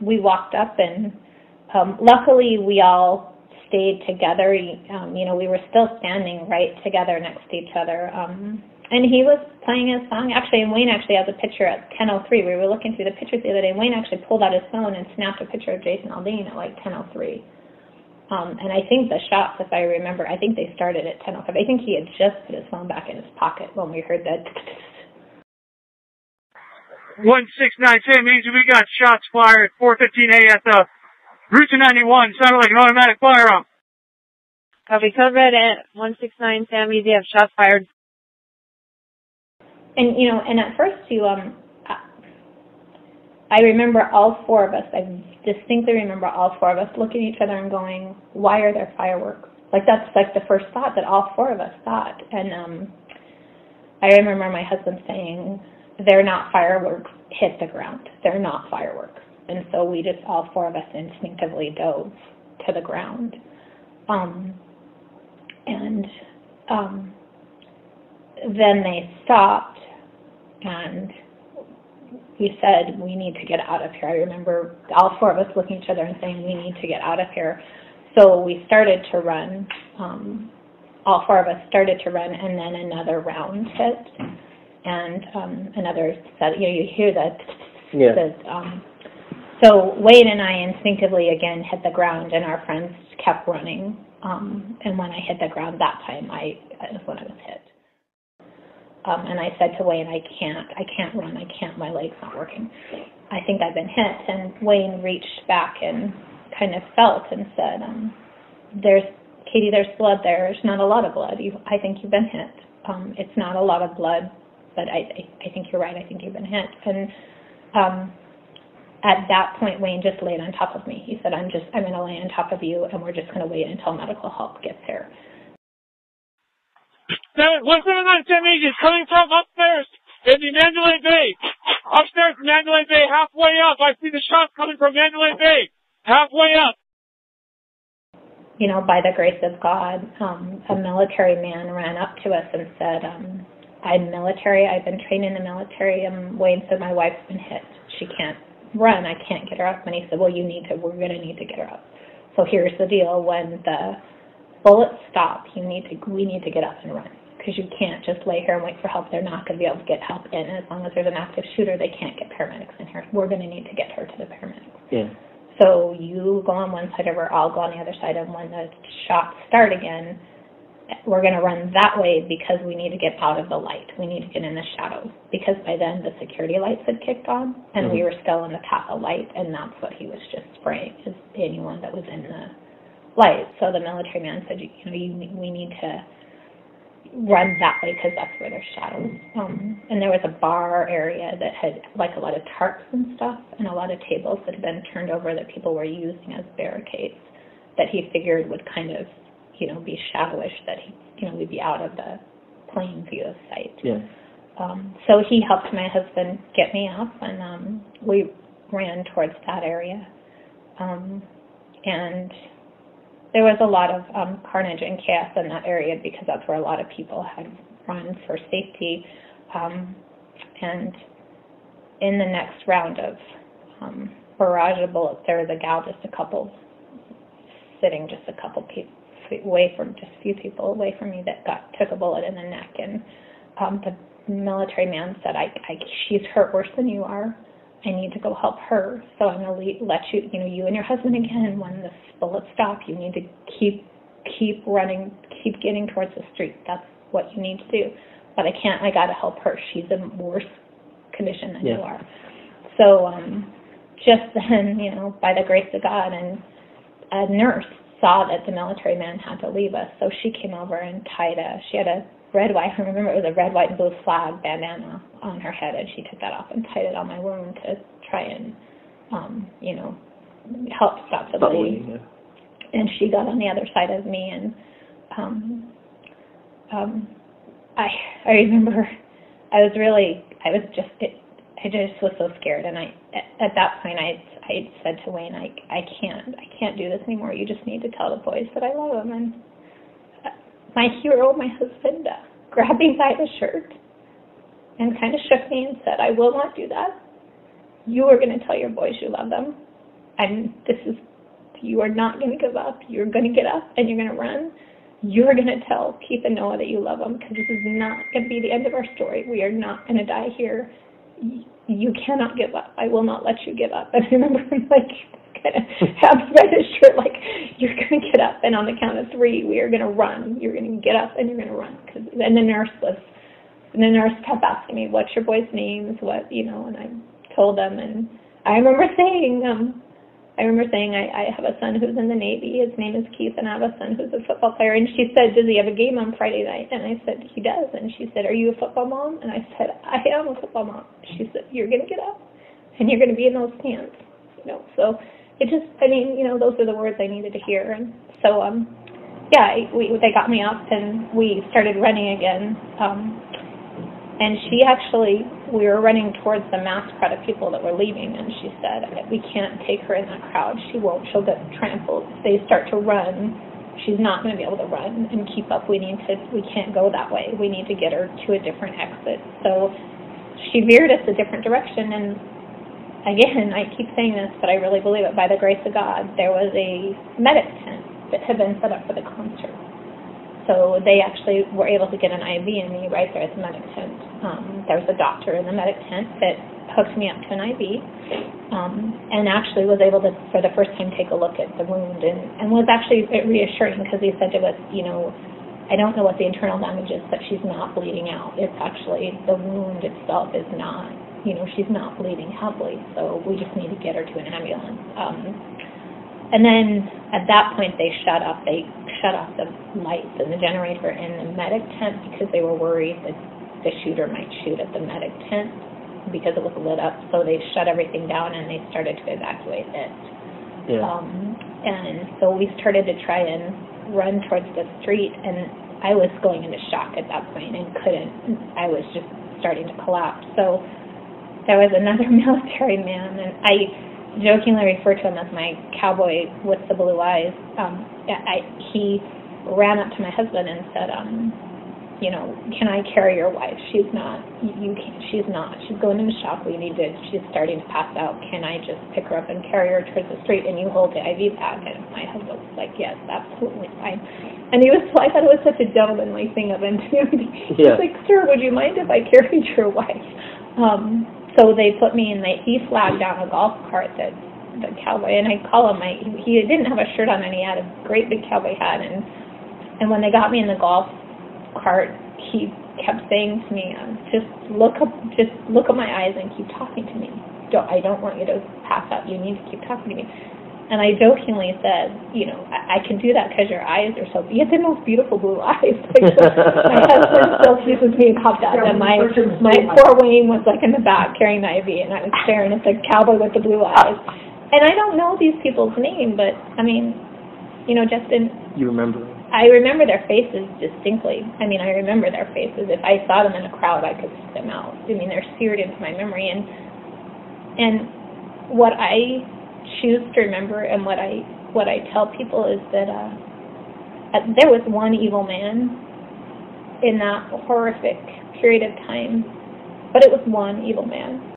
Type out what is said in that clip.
We walked up, and luckily we all stayed together. You know, we were still standing right together next to each other. And he was playing his song, actually, and Wayne actually has a picture at 10:03. We were looking through the pictures the other day, and Wayne actually pulled out his phone and snapped a picture of Jason Aldean at like 10:03. And I think the shots, if I remember, I think they started at 10:05. I think he had just put his phone back in his pocket when we heard that. 169 Sam Easy, we got shots fired 4:15 at the Route 291. Sounded like an automatic firearm. Copy, code red at 169 Sam Easy, have shots fired. And, you know, and at first, too, I remember all four of us, I distinctly remember all four of us looking at each other and going, why are there fireworks? Like, that's like the first thought that all four of us thought. And I remember my husband saying, they're not fireworks, hit the ground. They're not fireworks. And so we just, all four of us instinctively dove to the ground. Then they stopped, and we said, we need to get out of here. I remember all four of us looking at each other and saying, we need to get out of here. So we started to run. All four of us started to run, and then another round hit, and another set. You know, you hear that. Yeah. So Wade and I instinctively again hit the ground, and our friends kept running. And when I hit the ground that time, that's when I was hit. And I said to Wayne, I can't run, my leg's not working. I think I've been hit. And Wayne reached back and kind of felt and said, Katie, there's blood there. There's not a lot of blood. I think you've been hit. It's not a lot of blood, but I think you're right. I think you've been hit. And at that point, Wayne just laid on top of me. He said, I'm going to lay on top of you, and we're just going to wait until medical help gets here. 179 Sam Easy is coming from upstairs in the Mandalay Bay. Upstairs in Mandalay Bay, halfway up. I see the shots coming from Mandalay Bay. Halfway up. You know, by the grace of God, a military man ran up to us and said, I'm military. I've been trained in the military. Wayne said, my wife's been hit. She can't run. I can't get her up. And he said, well, we're going to need to get her up. So here's the deal. When the bullets stop, we need to get up and run, because you can't just lay here and wait for help. They're not going to be able to get help in. As long as there's an active shooter, they can't get paramedics in here. We're going to need to get her to the paramedics. Yeah. So you go on one side of her, I'll go on the other side, and when the shots start again, we're going to run that way because we need to get out of the light. We need to get in the shadows, because by then the security lights had kicked on, and we were still in the path of light, and that's what he was just spraying, is anyone that was in the light. So the military man said, we need to run that way because that's where there's shadows. And there was a bar area that had like a lot of tarps and stuff, and a lot of tables that had been turned over that people were using as barricades, that he figured would kind of, be shadowish, that we'd be out of the plain view of sight. Yeah. So he helped my husband get me up, and we ran towards that area. And there was a lot of carnage and chaos in that area, because that's where a lot of people had run for safety. And in the next round of barrage of bullets, there was a gal just a couple feet away from, just a few people away from me, that took a bullet in the neck. And the military man said, she's hurt worse than you are. I need to go help her, so I'm going to let you, you and your husband again, when the bullets stop, you need to keep running, keep getting towards the street. That's what you need to do. But I got to help her. She's in worse condition than you are. So just then, by the grace of God, and a nurse saw that the military man had to leave us, so she came over and she had a red, white, I remember it was a red, white, and blue flag bandana on her head, and she took that off and tied it on my wound to try and, help stop the bleeding. Yeah. And she got on the other side of me, and I remember I just was so scared, and at that point I said to Wayne, I can't do this anymore. You just need to tell the boys that I love them. And my hero, my husband, grabbed me by the shirt and kind of shook me and said, I will not do that. You are going to tell your boys you love them. And you are not going to give up. You're going to get up and you're going to run. You're going to tell Keith and Noah that you love them, because this is not going to be the end of our story. We are not going to die here. You cannot give up. I will not let you give up. And I remember him kind of having his shirt you're going to get up, and on the count of 3, we are going to run. You're going to get up and you're going to run. And the nurse kept asking me, what's your boys' names? And I told them, and I remember saying, I have a son who's in the Navy. His name is Keith, and I have a son who's a football player. And she said, does he have a game on Friday night? And I said, he does. And she said, are you a football mom? And I said, I am a football mom. She said, you're going to get up, and you're going to be in those stands. So it just, those are the words I needed to hear. And so, they got me up, and we started running again. And we were running towards the mass crowd of people that were leaving, and she said, we can't take her in that crowd. She'll get trampled. If they start to run, she's not going to be able to run and keep up. We can't go that way. We need to get her to a different exit. So she veered us a different direction, and again, I keep saying this, but I really believe it, by the grace of God, there was a medic tent that had been set up for the concert. So they actually were able to get an IV in me right there at the medic tent. There was a doctor in the medic tent that hooked me up to an IV, and actually was able to, for the first time, take a look at the wound, and was actually reassuring, because he said to us, I don't know what the internal damage is, but she's not bleeding out. It's actually, the wound itself is not, she's not bleeding heavily, so we just need to get her to an ambulance. And then at that point they shut off the lights and the generator in the medic tent, because they were worried that the shooter might shoot at the medic tent because it was lit up. So they shut everything down and they started to evacuate it. Yeah. And so we started to try and run towards the street, and I was going into shock at that point and couldn't. I was just starting to collapse. So there was another military man, and I jokingly refer to him as my cowboy with the blue eyes. He ran up to my husband and said, can I carry your wife? She's not. She's not. She's going into shock. She's starting to pass out. Can I just pick her up and carry her towards the street, and you hold the IV bag? And my husband was like, yes, absolutely fine. And I thought it was such a gentlemanly thing of him. He was like, sir, would you mind if I carried your wife? So they put me in, he flagged down a golf cart that the cowboy, and I call him, he didn't have a shirt on, and he had a great big cowboy hat, and when they got me in the golf cart, he kept saying to me, just look at my eyes and keep talking to me. I don't want you to pass out. You need to keep talking to me. And I jokingly said, I can do that because your eyes are so, you have the most beautiful blue eyes. My husband still teases me about that. And my poor Wayne was in the back carrying the IV, and I was staring at the cowboy with the blue eyes. And I don't know these people's name, but Justin. You remember? I remember their faces distinctly. I remember their faces. If I saw them in a crowd, I could pick them out. They're seared into my memory. And what I choose to remember, and what I tell people, is that there was one evil man in that horrific period of time, but it was one evil man.